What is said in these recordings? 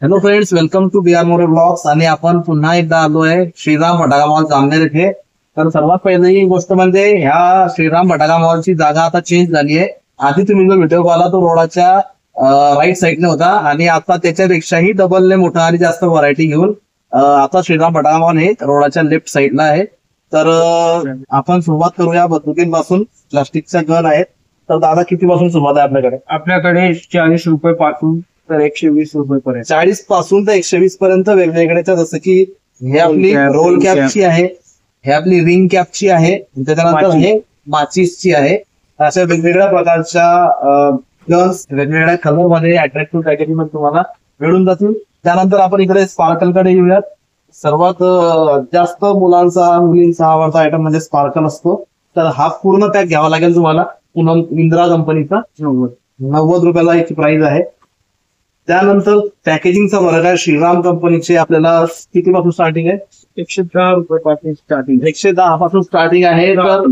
Hello friends, welcome to be R More blogs. आणि आपण पुन्हा एकदा आलो आहे श्रीराम फटाका मॉल जामनेर येथे. तर सर्वात पहिली गोष्ट म्हणजे ह्या श्रीराम फटाका मॉलची जागा आता चेंज झाली आहे. आधी तुम्ही जो व्हिडिओ पाहिला तो रोडाच्या राईट साईडने होता आणि आता त्याच्यापेक्षाही डबलने मोठा आणि जास्त व्हरायटी घेऊन आता श्रीराम फटाका मॉल हे रोडाच्या लेफ्ट साईडला आहे. तर आपण सुरुवात करूया बंदुकींपासून. प्लास्टिकच्या गन आहेत. तर दादा किती पासून सुरुवात आहे आपल्याकडे? आपल्याकडे 40 रुपये पासून तर 120 रुपये पर्यंत. 40 पासून तर 120 पर्यंत वेगवेगळ्याच्या, जसं की हे आपली रोल कॅपची आहे, हे आपली रिंग कॅपची आहे, त्याच्यानंतर हे माचीसची आहे. अशा वेगवेगळ्या प्रकारच्या गन्स वेगवेगळ्या कलर मध्ये अट्रॅक्टिव्ह पॅकेजिंग मध्ये तुम्हाला मिळून जातील. त्यानंतर आपण इकडे स्पार्कल कडे येऊयात. सर्वात जास्त मुलांचा मुलींचा आवडता आयटम म्हणजे स्पार्कल असतो. तर हा पूर्ण पॅक घ्यावा लागेल तुम्हाला. पूनम इंद्रा कंपनीचा 90 रुपयाला याची प्राइस आहे. त्यानंतर पॅकेजिंगचा फरक आहे. श्रीराम कंपनीचे आपल्याला किती पासून स्टार्टिंग आहे? 110 रुपये पासून स्टार्टिंग. 110 पासून स्टार्टिंग आहे. तर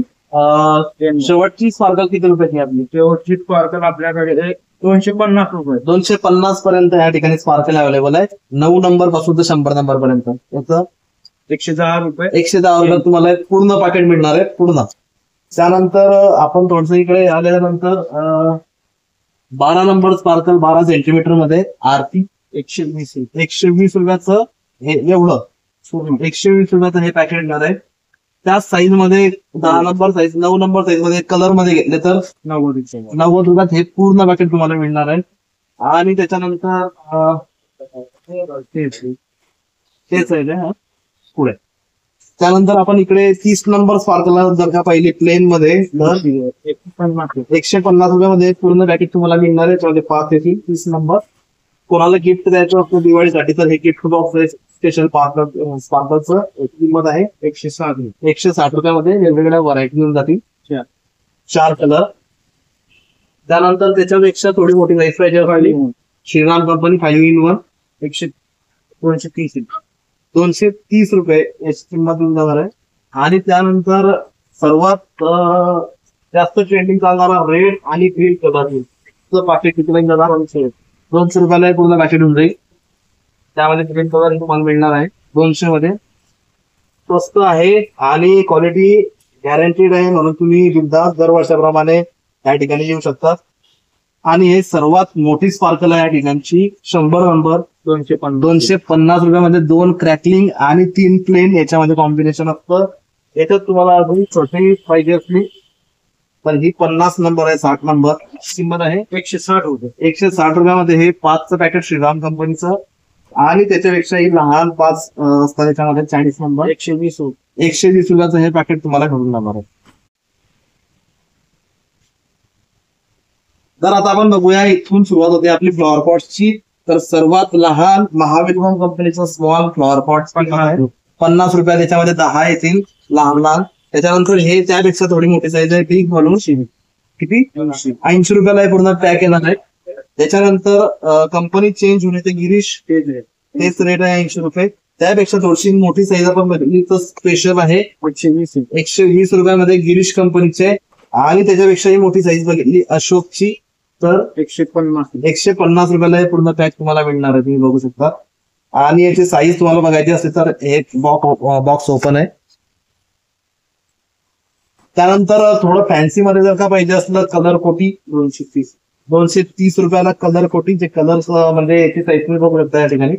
शेवटची स्पार्कल किती रुपयाची आपली? शेवटची स्पार्कल आपल्याकडे 250 रुपये. 250 पर्यंत या ठिकाणी स्पार्कल अवेलेबल आहे. 9 नंबर पासून तर 100 नंबर पर्यंत. याचं 110 रुपये. 110 रुपयात तुम्हाला एक पूर्ण पॅकेट मिळणार आहे, पूर्ण. त्यानंतर आपण थोडस इकडे आल्यानंतर 12 नंबर स्पार्कल 12 सेंटीमीटर मध्ये आरती 120. 120 रुपयाचं हे एवढं 120 रुपयाचं हे पॅकेट मिळणार आहे. त्याच साईज मध्ये 10 नंबर साईज 9 नंबर साईज मध्ये कलर मध्ये घेतले तर 90 रुपयात हे पूर्ण पॅकेट तुम्हाला मिळणार आहे. आणि त्याच्यानंतर तेच आहे ना पुढे. त्यानंतर आपण इकडे 30 नंबर स्पार्कल जर का पाहिली प्लेन मध्ये तर 150 रुपयामध्ये पूर्ण पॅकेट तुम्हाला मिळणार आहे. त्यामध्ये 5 येतील. 30 नंबर. कोणाला गिफ्ट द्यायचं असतं दिवाळीसाठी तर हे गिफ्ट बॉक्स स्पेशल स्पार्कलचं किंमत आहे 160 रुपयामध्ये वेगवेगळ्या व्हरायटी मिळून जातील. 4 कलर. त्यानंतर त्याच्यापेक्षा थोडी मोठी साईज पाहिजे श्रीराम कंपनी 5 in 1 230 रुपये याची किंमत मिळून जाणार आहे. आणि त्यानंतर सर्वात जास्त ट्रेंडिंग चालणारा रेड आणि ग्रीन कलर पॅकेट किती जाणार? 200 रुपयाला पूर्ण पॅकेट होऊन जाईल. त्यामध्ये ग्रीन कलर तुम्हाला मिळणार आहे 200 मध्ये. स्वस्त आहे आणि क्वालिटी गॅरंटीड आहे, म्हणून तुम्ही बिनधास्त दर वर्षाप्रमाणे या ठिकाणी येऊ शकता. आणि हे सर्वात मोठी स्पार्कल आहे या ठिकाणची 100 नंबर 250 रुपयामध्ये 2 क्रॅकलिंग आणि 3 प्लेन याच्यामध्ये कॉम्बिनेशन असतं. याच्यात तुम्हाला अजून छोटी पाहिजे असली तर ही 50 नंबर आहे. 60 नंबर किंमत आहे 160 रुपये. 160 रुपयामध्ये हे 5चं पॅकेट श्रीराम कंपनीचं. आणि त्याच्यापेक्षाही लहान 5 असतात त्याच्यामध्ये 40 नंबर 120 रुपये. 120 रुपयाचं हे पॅकेट तुम्हाला घेऊन जाणार आहे. तर आता आपण बघूया इथून सुरुवात होते आपली फ्लॉवर पॉट्सची. तर सर्वात लहान महाविद्वान कंपनीचं स्मॉल फ्लॉवर पॉट 50 रुपया. त्याच्यामध्ये 10 येतील लहान लहान. त्याच्यानंतर हे त्यापेक्षा थोडी मोठी साईज आहे बिग म्हणून किती 80 रुपयाला हे पूर्ण पॅक येणार आहे. त्याच्यानंतर कंपनी चेंज होणे ते गिरीश तेच रेट आहे 80 रुपये. त्यापेक्षा थोडीशी मोठी साईज आपण बघितली तर स्पेशल आहे 120 रुपयामध्ये गिरीश कंपनीचे. आणि त्याच्यापेक्षाही मोठी साईज बघितली अशोकची तर 150 रुपयाला हे पूर्ण पॅक तुम्हाला मिळणार आहे. तुम्ही बघू शकता. आणि याची साईज तुम्हाला बघायची असेल तर एक बॉक्स ओपन आहे. त्यानंतर थोडं फॅन्सी मध्ये जर का पाहिजे असलं कलर कोटी 230 रुपयाला कलर कोटीचे कलर म्हणजे याची साईज तुम्ही बघू शकता. या ठिकाणी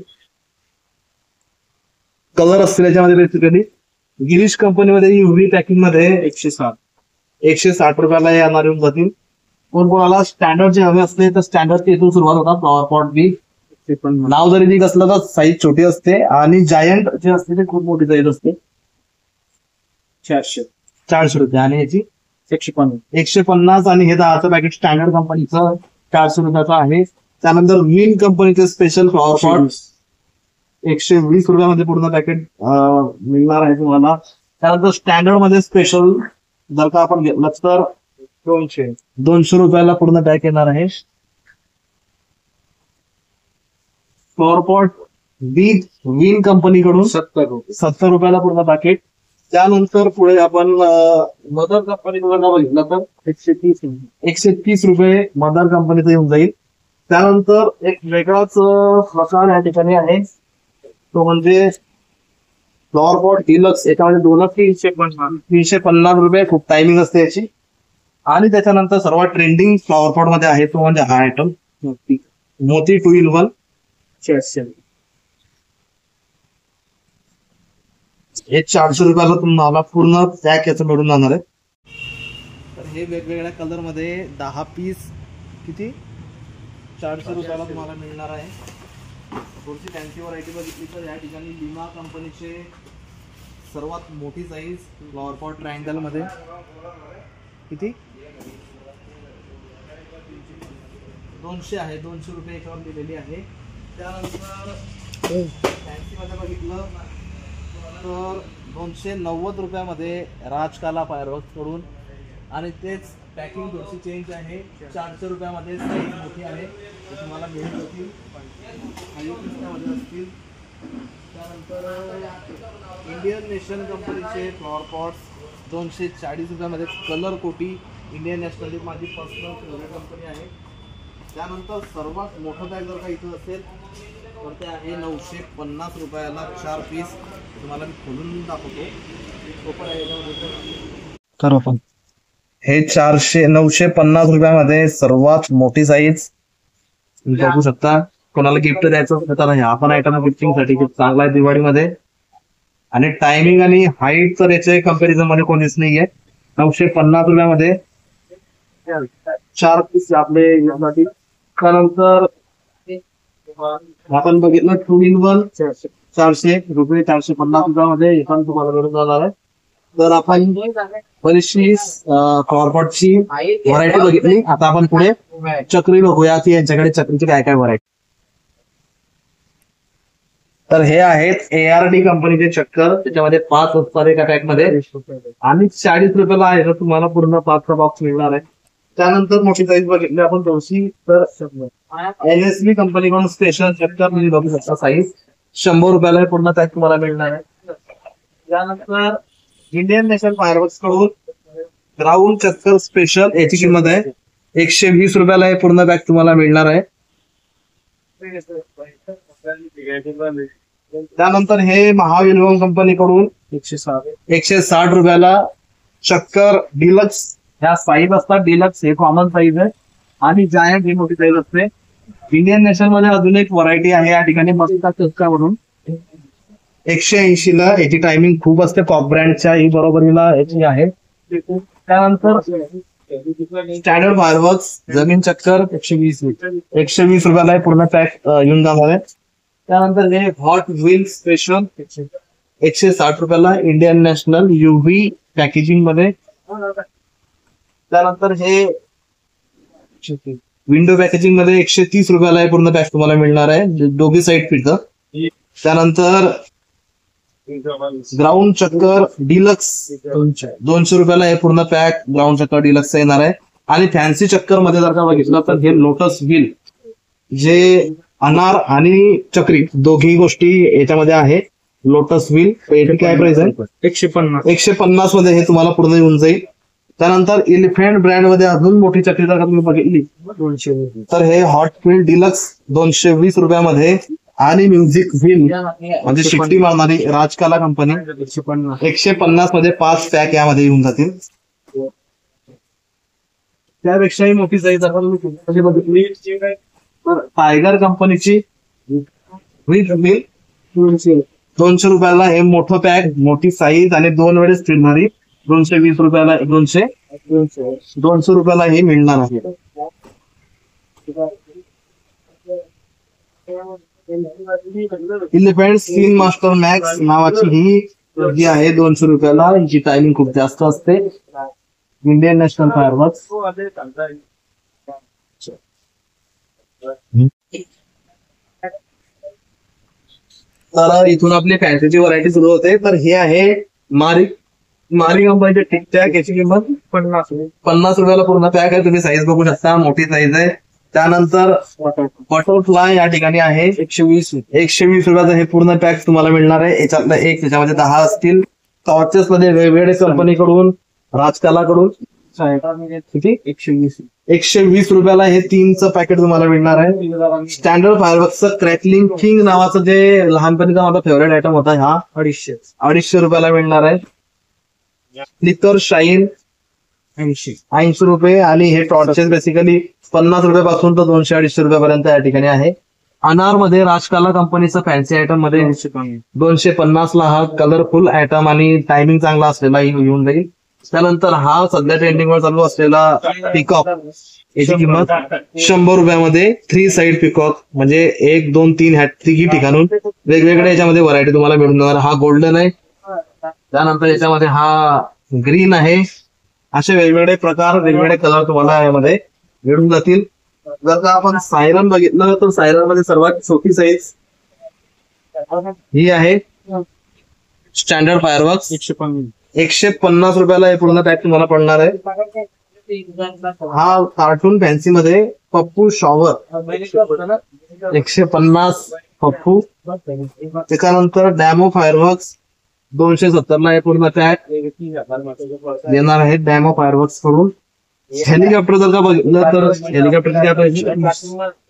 कलर असतील याच्यामध्ये बेसिकली. गिरीश कंपनीमध्ये युव्ही पॅकिंग मध्ये 160 रुपयाला येणार येऊन जातील. कोणाला स्टँडर्ड जे हवे असते तर स्टँडर्ड इथून सुरुवात होतात. फ्लॉवर पॉट बी नाव जरी बिग असलं तर साईज छोटी असते. आणि जायंट जे असते ते खूप मोठी साईज असते 400 रुपये. आणि याची 150. आणि हे 10चं पॅकेट स्टँडर्ड कंपनीचं 400 रुपयाचं आहे. त्यानंतर विन कंपनीचे स्पेशल फ्लॉवर पॉट 120 रुपयामध्ये पूर्ण पॅकेट मिळणार आहे तुम्हाला. त्यानंतर स्टँडर्ड मध्ये स्पेशल जर का आपण घेतलं तर 200 रुपयाला पूर्ण पॅक येणार आहे. फ्लॉवर पॉट बिग विन कंपनीकडून 70 रुपयाला पूर्ण पॅकेट. त्यानंतर पुढे आपण मदर कंपनीकडून बघितलं तर 130 रुपये मदर कंपनीचं येऊन जाईल. त्यानंतर एक वेगळाच प्रकार या ठिकाणी आहे, तो म्हणजे फ्लॉवर पॉट डिलक्स. याच्यामध्ये 350 रुपये खूप टायमिंग असते याची. आणि त्याच्यानंतर सर्वात ट्रेंडिंग फ्लॉवर पॉट मध्ये आहे तो म्हणजे हा आयटम मोती 2 in 1. हे 400 रुपयाला तुम्हाला पूर्ण पॅक याचं मिळून जाणार आहे. तर हे वेगवेगळ्या कलर मध्ये 10 पीस किती 400 रुपयाला तुम्हाला मिळणार आहे. थोडीशी फॅन्सी व्हरायटी बघितली तर या ठिकाणी लिमा कंपनीचे सर्वात मोठी साईज फ्लॉवर पॉट ट्रायंगल मध्ये किती 200 आहे. 200 रुपये याच्यावर दिलेली आहे. त्यानंतर फॅन्सी मध्ये बघितलं तर 290 रुपयामध्ये राजकाला फायरवर्क्स कडून. आणि तेच पॅकिंग थोडीशी चेंज आहे. 400 रुपयामध्ये साईज मोठी आहे, ते तुम्हाला मिळून जातील. मध्ये असतील. त्यानंतर इंडियन नॅशनल कंपनीचे फ्लॉवर पॉट्स 240 रुपयामध्ये कलर कोटी. इंडियन नॅशनल ही माझी पर्सनल फेवरेट कंपनी आहे. त्यानंतर सर्वात मोठं बॅग जर का इथं असेल तर ते आहे 950 रुपयाला 4 पीस. तुम्हाला मी खोलून दाखवतो. हे 950 रुपयामध्ये सर्वात मोठी साईज बघू शकता. कोणाला गिफ्ट द्यायचं तर हा पण आयटम गिफ्टिंग साठी खूप चांगला आहे दिवाळीमध्ये. आणि टायमिंग आणि हाईट तर याच्या कम्पॅरिझन मध्ये कोणीच नाहीये. 950 रुपयामध्ये 4 पीस आपले यासाठी. त्यानंतर आपण बघितलं 2 in 1 400 रुपये 450 रुपयामध्ये हे पण तुम्हाला मिळून जाणार आहे. तर आपण बरीचशी फ्लॉवर पॉटची व्हरायटी बघितली. आता आपण पुढे चक्री बघूया की यांच्याकडे चक्रीची काय काय व्हरायटी. तर हे आहेत ARD कंपनीचे चक्कर. त्याच्यामध्ये 5 असतात एका पॅक मध्ये आणि 40 रुपयाला आहे तर तुम्हाला पूर्ण 5चा बॉक्स मिळणार आहे. त्यानंतर मोठी साईज बघितली आपण थोडीशी तर NSB कंपनीकडून स्पेशल चक्कर म्हणजे बघू शकता साईज 100 रुपयाला पूर्ण पॅक तुम्हाला मिळणार आहे. त्यानंतर इंडियन नॅशनल फायरवर्क्स कडून ग्राउंड चक्कर स्पेशल याची किंमत आहे 120 रुपयाला हे पूर्ण पॅक तुम्हाला मिळणार आहे. त्यानंतर हे महाविलवम कंपनीकडून 160 रुपयाला चक्कर डिलक्स. ह्या साईज असतात. डिलक्स हे कॉमन साईज आहे आणि जायंट ही मोठी साईज असते. इंडियन नॅशनल मध्ये अजून एक व्हरायटी आहे या ठिकाणी मस्ता चक्का म्हणून 180 ला. याची टायमिंग खूप असते. कॉप ब्रँडच्या ही बरोबरीला याची आहे. त्यानंतर स्टँडर्ड फायरवर्क्स जमीन चक्कर 120 रुपयाला आहे पूर्ण पॅक येऊन जाणार आहे. त्यानंतर हे हॉट व्हील स्पेशल 160 रुपयाला इंडियन नॅशनल UV पॅकेजिंग मध्ये. त्यानंतर हे विंडो पॅकेजिंग मध्ये 130 रुपयाला आहे पूर्ण पॅक तुम्हाला मिळणार आहे दोघी साईड फिट. त्यानंतर ग्राउंड चक्कर डिलक्स 200 रुपयाला हे पूर्ण पॅक ग्राउंड चक्कर डिलक्स येणार आहे. आणि फॅन्सी चक्कर मध्ये जर का बघितलं तर हे लोटस व्हील जे अनार आणि चक्री दोघी गोष्टी याच्यामध्ये आहे. लोटस व्हील याची काय प्राइस आहे 150 मध्ये हे तुम्हाला पूर्ण येऊन जाईल. त्यानंतर एलिफंट ब्रँड मध्ये अजून मोठी चक्री जर का तुम्ही बघितली तर हे हॉट व्हील डिलक्स 220 रुपयामध्ये. आणि म्युझिक व्हील म्हणजे शिट्टी मारणारी राजकाला कंपनी 150 मध्ये 5 पॅक यामध्ये येऊन जातील. त्यापेक्षाही मोठी साईज आपण बघितली तर टायगर कंपनीची व्हील 200 रुपयाला हे मोठं पॅक मोठी साईज आणि 2 वेळेस फिरणारी 220 रुपयाला 200 रुपयाला हे मिळणार आहे. इलिफंट स्किन मास्टर मॅक्स नावाची ही जी आहे 200 रुपयाला. हिची टायमिंग खूप जास्त असते. Indian national fireworks. तर इथून आपली फॅन्सीची व्हरायटी सुरू होते. तर हे आहे मारी कंपनीचे टिकटॅक. याची किंमत 50 रुपयाला पूर्ण पॅक आहे. तुम्ही साईज बघू शकता मोठी साईज आहे. त्यानंतर बटरफ्लाय या ठिकाणी आहे 120 रुपयाचा हे पूर्ण पॅक तुम्हाला मिळणार आहे. याच्यातलं एक त्याच्यामध्ये 10 असतील. टॉर्चेस मध्ये वेगवेगळे कंपनीकडून राजकालाकडून किती? 120. 120 रुपयाला हे 3चं पॅकेट तुम्हाला मिळणार आहे. स्टँडर्ड फायरवर्क्सचं क्रॅकलिंग किंग नावाचं जे लहानपणीचा माझा फेवरेट आयटम होता, हा 250 रुपयाला मिळणार आहे. फ्लिकर शाईन 80 रुपये. आणि हे टॉर्चेस बेसिकली 50 रुपयापासून तर 200-250 रुपयापर्यंत या ठिकाणी आहे. अनार मध्ये राजकाला कंपनीचं फॅन्सी आयटम मध्ये 250 ला हा कलरफुल आयटम आणि टायमिंग चांगला असलेला येऊन जाईल. त्यानंतर हा सध्या ट्रेंडिंग वर चालू असलेला पिकॉक, याची किंमत 100 रुपयामध्ये 3 साइड पिकॉक, म्हणजे 1, 2, 3 ह्या तिघी ठिकाणून वेगवेगळ्या याच्यामध्ये व्हरायटी तुम्हाला मिळून जाणार. हा गोल्डन आहे, त्यानंतर याच्यामध्ये हा ग्रीन आहे. असे वेगवेगळे प्रकार, वेगवेगळे कलर तुम्हाला यामध्ये मिळून जातील. जर का आपण सायरन बघितलं तर सायरन मध्ये सर्वात छोटी साईज ही आहे. स्टँडर्ड फायरवर्क्स 150 रुपयाला हे पूर्ण पॅक तुम्हाला पडणार आहे. हा कार्टून फॅन्सी मध्ये पप्पू शॉवर 150 पप्पू. त्याच्यानंतर डॅमो फायरवर्क्स 270 ला हे पूर्ण पॅक देणार आहे डॅमो फायरवर्क्स कडून. हेलिकॉप्टर जर का बघितलं तर हेलिकॉप्टर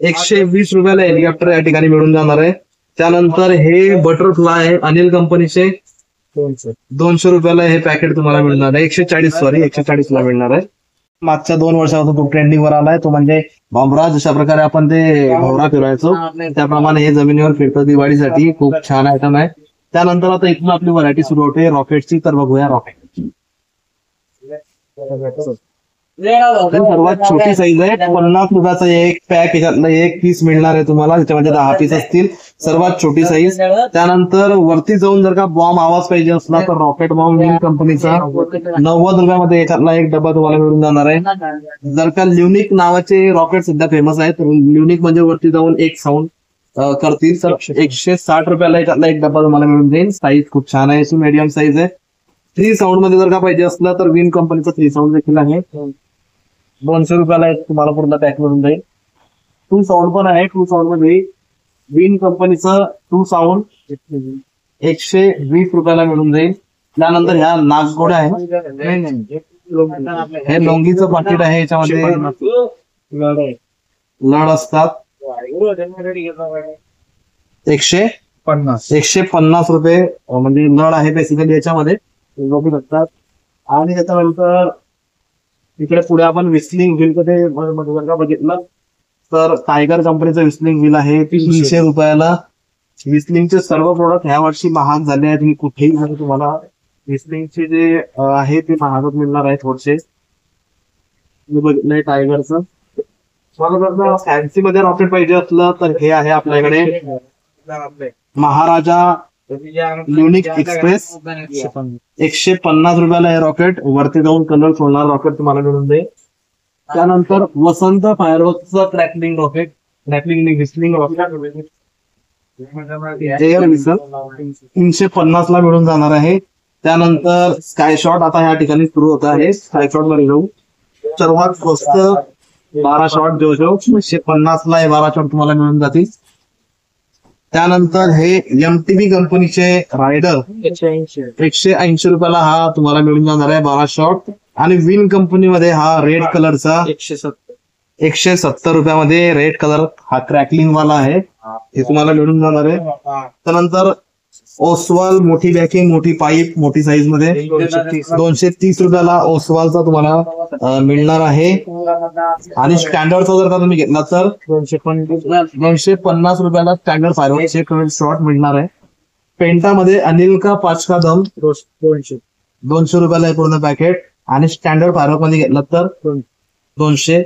120 रुपयाला हेलिकॉप्टर या ठिकाणी मिळून जाणार आहे. त्यानंतर हे बटरफ्लाय अनिल कंपनीचे 200 रुपयाला हे पॅकेट तुम्हाला मिळणार आहे. 140 ला मिळणार आहे. मागच्या 2 वर्षापासून तो ट्रेंडिंग वर आलाय, तो म्हणजे भोवरा. जशा प्रकारे आपण ते भोवरा फिरवायचो त्याप्रमाणे हे जमिनीवर फिरतं दिवाळीसाठी. खूप छान आयटम आहे. त्यानंतर आता इथून आपली व्हरायटी सुरू होते रॉकेटची. तर बघूया रॉकेट. सर्वात छोटी साईज आहे, 50 रुपयाचा एक पॅक. याच्यातलं एक पीस मिळणार आहे तुम्हाला, त्याच्यामध्ये 10 पीस असतील. सर्वात छोटी साईज. त्यानंतर वरती जाऊन जर का बॉम्ब आवाज पाहिजे असला तर रॉकेट बॉम्ब विंग कंपनीचा 90 रुपयामध्ये याच्यातला एक डब्बा तुम्हाला मिळून जाणार आहे. जर का ल्युनिक नावाचे रॉकेट सध्या फेमस आहेत, ल्युनिक म्हणजे वरती जाऊन एक साऊंड करतील, तर 160 रुपयाला याच्यातला एक डब्बा तुम्हाला मिळून जाईल. साईज खूप छान आहे, मीडियम साईज आहे. 3 साऊंड मध्ये जर का पाहिजे असलं तर विन कंपनीचा 3 साऊंड देखील आहे. 200 रुपयाला तुम्हाला पूर्ण पॅक मिळून जाईल. 2 साऊंड पण आहे. 2 साऊंड मध्ये विन कंपनीचं 2 साऊंड 120 रुपयाला मिळून जाईल. त्यानंतर ह्या नागगोड्या आहे, हे लोंगीचं पाकिट आहे. याच्यामध्ये लढ असतात. 150 रुपये म्हणजे लढ आहे बेसिकली याच्यामध्ये बघू शकतात. आणि त्याच्यानंतर इकडे पुढे आपण विस्लिंग व्हील मध्ये जर का बघितलं तर टायगर कंपनीचं विस्लिंग व्हील आहे 300 रुपयाला. विस्लिंगचे सर्व प्रोडक्ट ह्या वर्षी महाग झाले आहेत. कुठेही तुम्हाला विस्लिंगचे जे आहे ते महागच मिळणार आहे थोडेसे. बघितलंय टायगरचं. मला जर फॅन्सी मध्ये रॉकेट पाहिजे असलं तर हे आहे आपल्याकडे महाराजा युनिक एक्सप्रेस. 150 रुपयाला हे रॉकेट. वरती जाऊन कलर सोडणार रॉकेट तुम्हाला मिळून जाईल. त्यानंतर वसंत फायरवर्क्सचं crackling rocket, crackling whistling rocket air whistle 350 ला मिळून जाणार आहे. त्यानंतर स्काय शॉट आता ह्या ठिकाणी सुरू होत आहे. स्काय शॉट मध्ये जाऊ. सर्वात स्वस्त 12 शॉट जो 150 ला हे 12 शॉट तुम्हाला मिळून जातील. त्यानंतर हे एमटीबी कंपनीचे रायडर 180 रुपयाला हा तुम्हाला मिळून जाणार आहे 12 शॉट. आणि विन कंपनीमध्ये हा रेड कलरचा 170 रुपयामध्ये रेड कलर हा क्रॅकलिंग वाला आहे, हे तुम्हाला मिळून जाणार आहे. त्यानंतर ओसवाल मोठी बॅकिंग, मोठी पाईप, मोठी साईज मध्ये 230 रुपयाला ओसवालचा तुम्हाला मिळणार आहे. आणि स्टँडर्डचा जर का तुम्ही घेतला तर 250 रुपयाला स्टँडर्ड फायरवर्क्सचे शॉट मिळणार आहे. पेंटामध्ये अनिल का 5 का दम 200 रुपयाला आहे पूर्ण पॅकेट. आणि स्टँडर्ड फायरवर्क मध्ये घेतला तर 200.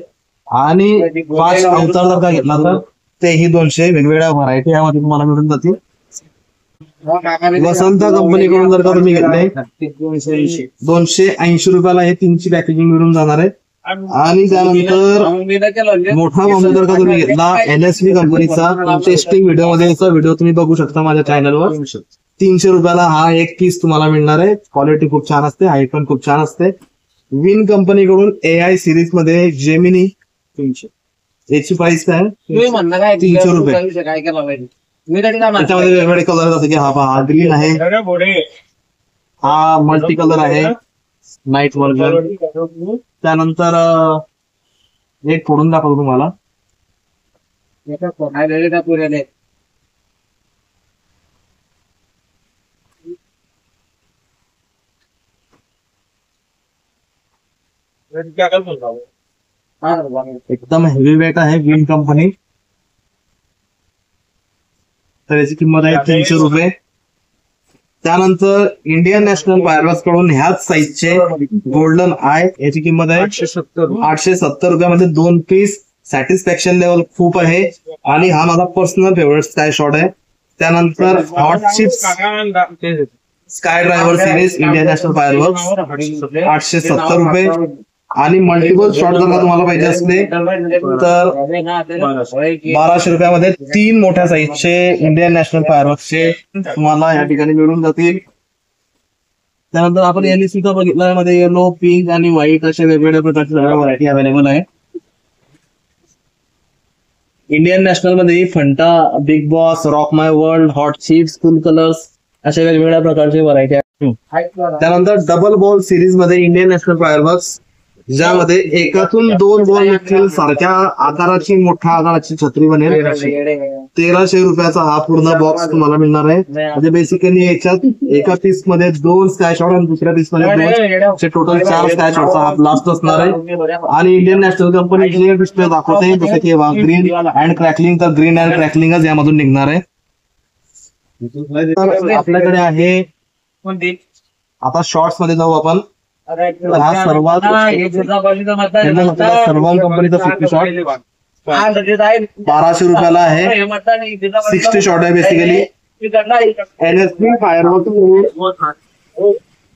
आणि 5 अवतार जर का घेतला तर तेही 200. वेगवेगळ्या व्हरायटी यामध्ये तुम्हाला मिळून जातील. वसंत कंपनीकडून जर का तुम्ही घेतले 280 रुपयाला हे 3ची पॅकेजिंग मिळून जाणार आहे. आणि त्यानंतर मोठा बॉम्ब जर का तुम्ही घेतला एनएसव्ही कंपनीचा, टेस्टिंग व्हिडिओ मध्ये याचा व्हिडिओ तुम्ही बघू शकता माझ्या चॅनलवर. 300 रुपयाला हा एक पीस तुम्हाला मिळणार आहे. क्वालिटी खूप छान असते, हाईट पण खूप छान असते. विन कंपनीकडून AI सिरीज मध्ये जेमिनी 300 याची प्राइस काय 300 रुपये. त्याच्यामध्ये वेगवेगळे कलर जसे की हा ग्रीन आहे, हा मल्टी कलर आहे, नाईट वर्जन, त्यानंतर एक फोडून दाखवतो तुम्हाला. एकदम हेवी वेट आहे, विन कंपनी. तर याची किंमत आहे 300 रुपये. त्यानंतर इंडियन नॅशनल फायरवर्क्स कडून ह्याच साईजचे गोल्डन आय, याची किंमत आहे 870 रुपयामध्ये 2 पीस. सॅटिस्फॅक्शन लेवल खूप आहे आणि हा माझा पर्सनल फेवरेट स्काय शॉट आहे. त्यानंतर hot chips sky driver series Indian national fireworks 870 रुपये. आणि मल्टिपल शॉट जर तुम्हाला पाहिजे असले तर 1200 रुपयामध्ये 3 मोठ्या साईजचे इंडियन नॅशनल फायरवर्क्सचे तुम्हाला या ठिकाणी मिळून जातील. त्यानंतर आपण एलईसी चा बघितला, यामध्ये येलो, पिंक आणि व्हाईट अशा वेगवेगळ्या प्रकारच्या सगळ्या व्हरायटी अवेलेबल आहे. इंडियन नॅशनल मध्ये Fanta, Big Boss, rock my world, hot chips, full colours अशा वेगवेगळ्या प्रकारचे व्हरायटी आहेत. त्यानंतर डबल बॉल सिरीज मध्ये इंडियन नॅशनल फायरवर्क्स, ज्यामध्ये एकातून 2 बॉल निघतील, सारख्या आकाराची, मोठ्या आकाराची छत्री बनेल. 1300 रुपयाचा हा पूर्ण बॉक्स तुम्हाला मिळणार आहे. म्हणजे बेसिकली याच्यात एका पीस मध्ये 2 स्काय शॉट आणि दुसऱ्या पीस मध्ये 2, टोटल 4 स्काय शॉटचा हा ब्लास्ट असणार आहे. आणि इंडियन नॅशनल कंपनी जे डिस्प्ले दाखवते जसं की ग्रीन अँड क्रॅकलिंग, तर ग्रीन अँड क्रॅकलिंगच यामधून निघणार आहे. तर आपल्याकडे आहे, आता शॉर्ट्स मध्ये जाऊ आपण. हा सर्वात सर्वान कंपनीचा 50 शॉट 1200 रुपयाला आहे. 60 शॉट आहे बेसिकली. एनएसपी फायरवर्क्स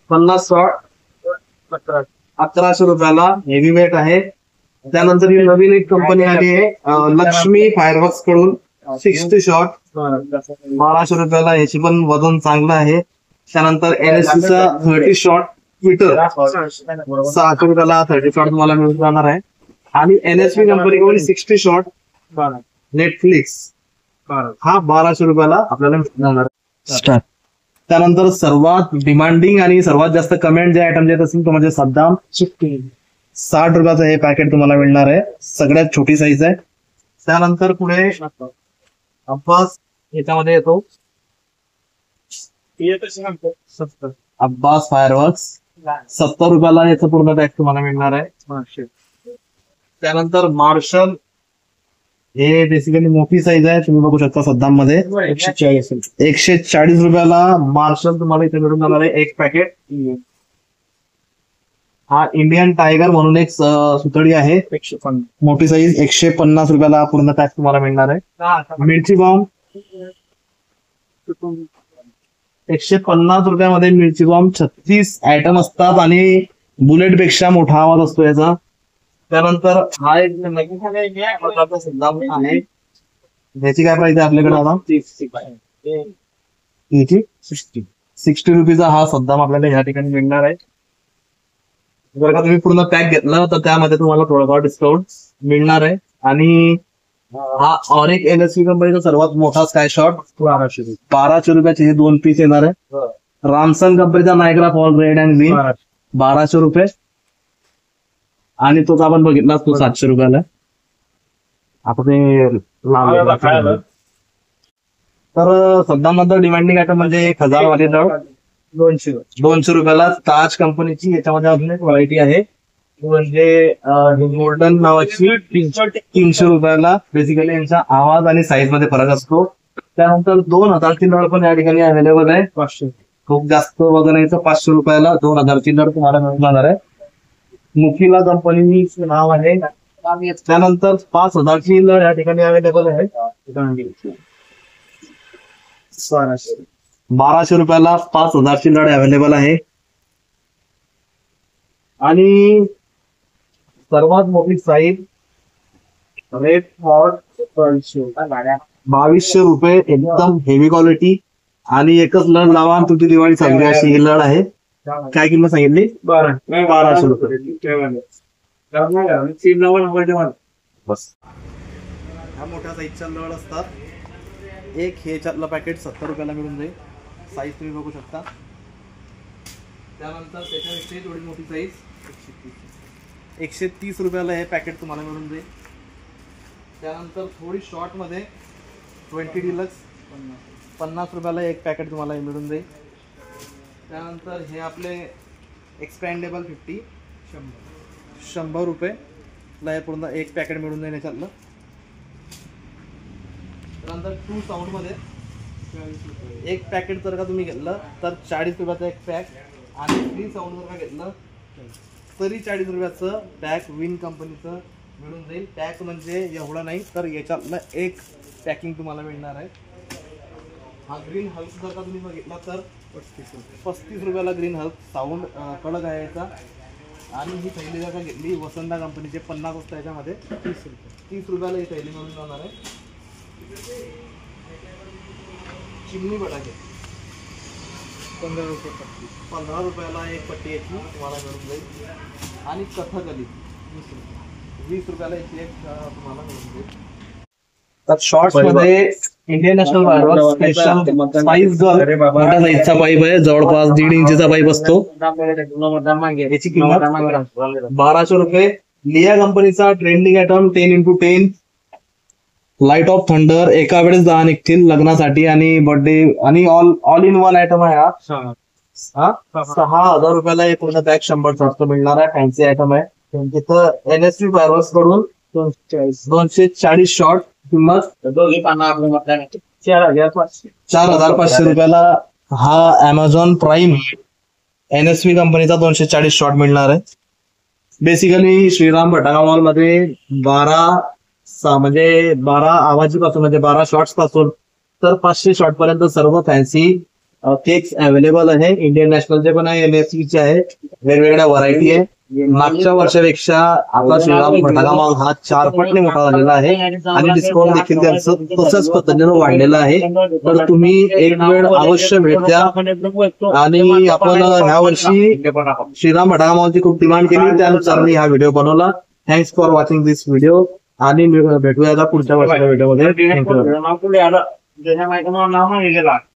50 शॉट 1100 रुपयाला, हेवी वेट आहे. त्यानंतर ही नवीन एक कंपनी आली आहे लक्ष्मी फायरवर्क्स कडून 60 शॉट 1200 रुपयाला, याची पण वजन चांगलं आहे. त्यानंतर एनएसपी चा 30 शॉट ट्विटर 600 रुपयाला 30 शॉट तुम्हाला मिळून जाणार आहे. आणि एनएसपी कंपनीकडून 60 शॉट नेटफ्लिक्स हा 1200 रुपयाला आपल्याला मिळून जाणार आहे. त्यानंतर सर्वात डिमांडिंग आणि सर्वात जास्त कमेंट जे आयटम येत असतील तो म्हणजे सद्दाम 60 रुपयाचं हे पॅकेट तुम्हाला मिळणार आहे. सगळ्यात छोटी साईज आहे. त्यानंतर पुढे अब्बास याच्यामध्ये येतो, अब्बास फायरवर्क्स 70 रुपयाला याचं पूर्ण पॅक तुम्हाला मिळणार आहे. त्यानंतर मार्शल, हे बेसिकली मोठी साईज आहे, तुम्ही बघू शकता सद्दाम मध्ये 140 रुपयाला मार्शल तुम्हाला इथे मिळून जाणार आहे एक पॅकेट. हा इंडियन टायगर म्हणून एक सुतळी आहे, मोठी साईज 150 रुपयाला पूर्ण पॅक तुम्हाला मिळणार आहे. मिरची बॉम्ब 150 रुपयामध्ये मिरची बॉम्ब 36 आयटम असतात आणि बुलेट पेक्षा मोठा आवाज असतो याचा. त्यानंतर हा एक प्रकारचा सद्दाम आहे, याची काय प्राइस आहे आपल्याकडे आता 60 रुपीचा हा सद्दाम आपल्याला या ठिकाणी मिळणार आहे. जर का तुम्ही पूर्ण पॅक घेतला तर त्यामध्ये तुम्हाला थोडाफार डिस्काउंट मिळणार आहे. आणि हा ऑरिक एनएसपी कंपनीचा सर्वात मोठा स्काय शॉट 1200 रुपयाचे हे 2 पीस येणार आहे. रामसन कंपनीचा Niagara fall red and green 1200 रुपये. आणि तोच आपण बघितला तो 700 रुपयाला. आपण ते तर सद्दाम नंतर डिमांडिंग आयटम म्हणजे 1000 वाली दळ 200 रुपयाला. ताज कंपनीची याच्यामध्ये अजून एक व्हरायटी आहे म्हणजे गोल्डन नावाची 300 रुपयाला. बेसिकली यांचा आवाज आणि साईज मध्ये फरक असतो. त्यानंतर 2000 ची नळ पण या ठिकाणी अवेलेबल आहे. 500 खूप जास्त वजन याचं 500 रुपयाला 2000 ची नळ तुम्हाला मिळून जाणार आहे. मुकिला कंपनीचं नाव आहे. त्यानंतर 5000 ची नळ या ठिकाणी अवेलेबल आहे. 1200 रुपयाला 5000 ची नळ अवेलेबल आहे. आणि सर्वात मोठी साईज रेड हॉट 2200 रुपये, एकदम हेवी क्वालिटी. आणि एकच लढ लावा आणि तुमची दिवाळी चांगली अशी ही लढ आहे. काय किंमत सांगितली 1200 रुपये. बस ह्या मोठ्या साईजच्या लढ असतात. एक ह्याच्यातलं पॅकेट 70 रुपयाला मिळून जाईल. साईज तुम्ही बघू शकता. त्यानंतर त्याच्यापेक्षा थोडी मोठी साईज 130 रुपयाला हे पॅकेट तुम्हाला मिळून जाईल. त्यानंतर थोडी शॉर्ट मध्ये 20 डिलक्स 50 रुपयाला एक पॅकेट तुम्हाला हे मिळून जाईल. त्यानंतर हे आपले एक्सपॅन्डेबल 50 100 रुपयेला हे पूर्ण एक पॅकेट मिळून जाईल याच्यातलं. त्यानंतर 2 साऊंडमध्ये एक पॅकेट जर का तुम्ही घेतलं तर 40 रुपयाचं एक पॅक आणि 3 साऊंड जर का घेतलं तरी 40 रुपयाचं पॅक विन कंपनीचं मिळून जाईल. पॅक म्हणजे एवढा नाही तर याच्यातलं एक पॅकिंग तुम्हाला मिळणार आहे. हा ग्रीन हल्क जर का तुम्ही बघितला तर 35 रुपयाला ग्रीन हल्क साऊंड कडक आहे याचा. आणि ही थैली जर का घेतली वसंता कंपनीचे 50 असतं याच्यामध्ये 30 रुपयाला ही थैली मिळून जाणार आहे. चिमणी बटाटे 15 रुपयाला एक पट्टी याची तुम्हाला मिळून जाईल. आणि कथकली 20 रुपयाला याची एक तुम्हाला मिळून जाईल. तर शॉर्ट्स मध्ये Indian national fibre special spice girl मोठ्या साईजचा पाईप आहे, जवळपास 1.5 इंचचा पाईप असतो. याची किंमत 1200 रुपये. लिया कंपनीचा trending item 10x10 light of thunder एका वेळेस 10 निघतील लग्नासाठी आणि बर्थडे आणि ऑल इन वन आयटम आहे हा. 6000 रुपयाला हे पूर्ण पॅक 100 शॉर्टचं मिळणार आहे. फॅन्सी आयटम आहे. तिथं NSV फायबर्स कडून 240 शॉर्ट किंमत 4500 रुपयाला. हा अमेझॉन प्राईम NSV कंपनीचा 240 शॉर्ट मिळणार आहे. बेसिकली श्रीराम भटाका मॉल मध्ये 12 आवाजीपासून म्हणजे 12 शॉर्ट्स पासून तर 500 शॉर्ट पर्यंत सर्व फॅन्सी केक्स अवेलेबल आहे. इंडियन नॅशनलचे पण आहे, NSV चे आहे, वेगवेगळ्या व्हरायटी आहे. मागच्या वर्षापेक्षा आता श्रीराम भटाका मॉल हा 4 पटने मोठा झालेला आहे आणि डिस्काउंट देखील त्यांचं तसंच पद्धतीनं वाढलेलं आहे. तर तुम्ही एक वेळ अवश्य भेट द्या. आणि आपण ह्या वर्षी श्रीराम भटाका मॉलची खूप डिमांड केली, त्यानुसार मी हा व्हिडिओ बनवला. Thanks for watching this video आणि भेटूया पुढच्या वर्षाच्या व्हिडिओमध्ये.